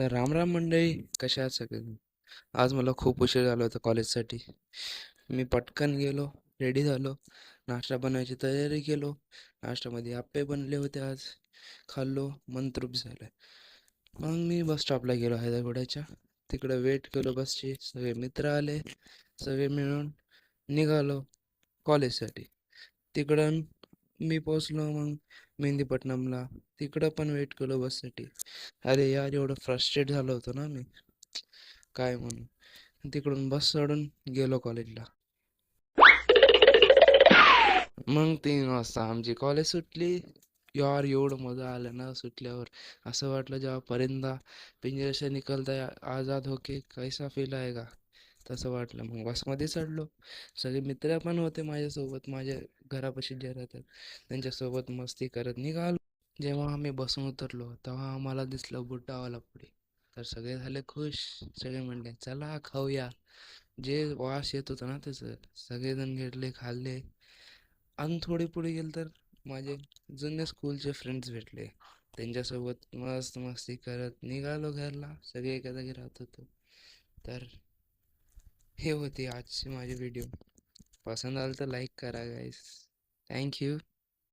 तर राम राम मंडळी, कशा आहात सगळे? आज मला खूप उशीर झाला होता कॉलेजसाठी. मी पटकन गेलो, रेडी झालो, नाश्ता बनवायची तयारी केलो. नाश्त्यामध्ये आप्पे बनले होते आज. खाल्लो, मन तृप्त झालं. मग मी बस स्टॉपला गेलो हैदरगुड्याच्या. तिकडं वेट केलो बसची. सगळे मित्र आले, सगळे मिळून निघालो कॉलेजसाठी. तिकडं मी पोचलो मग मेहंदीपट्टणमला. तिकडं पण वेट केलो बससाठी. अरे यार, एवढं फ्रस्ट्रेट झालं होतं ना मी, काय म्हणून. तिकडून बस चढून गेलो कॉलेजला. मग 3 वाजता आमची कॉलेज सुटली. यार, एवढं मजा आलं ना सुटल्यावर. असं वाटलं जेव्हा परिंदा पिंजरे से निकलता है आजाद होके कैसा फील आएगा, तसं वाटलं. मग बसमध्ये चढलो. सगळे मित्र पण होते माझ्यासोबत, माझ्या घरापाशी जे राहतात त्यांच्यासोबत मस्ती करत निघालो. जेव्हा आम्ही बसून उतरलो तेव्हा आम्हाला दिसलं बुड्डावाला पुढे. तर सगळे झाले खुश. सगळे म्हणले चला खाऊया. जे वास येत होता ना त्याचं, सगळेजण घेतले, खाल्ले. आणि थोडे पुढे गेले तर माझे जुने स्कूलचे फ्रेंड्स भेटले. त्यांच्यासोबत मस्त मस्ती करत निघालो घरला. सगळे एका जागी राहत होतो. तर हे होते आजचे माझे व्हिडिओ. पसंत आलं तर लाईक करा गाईस. थँक्यू.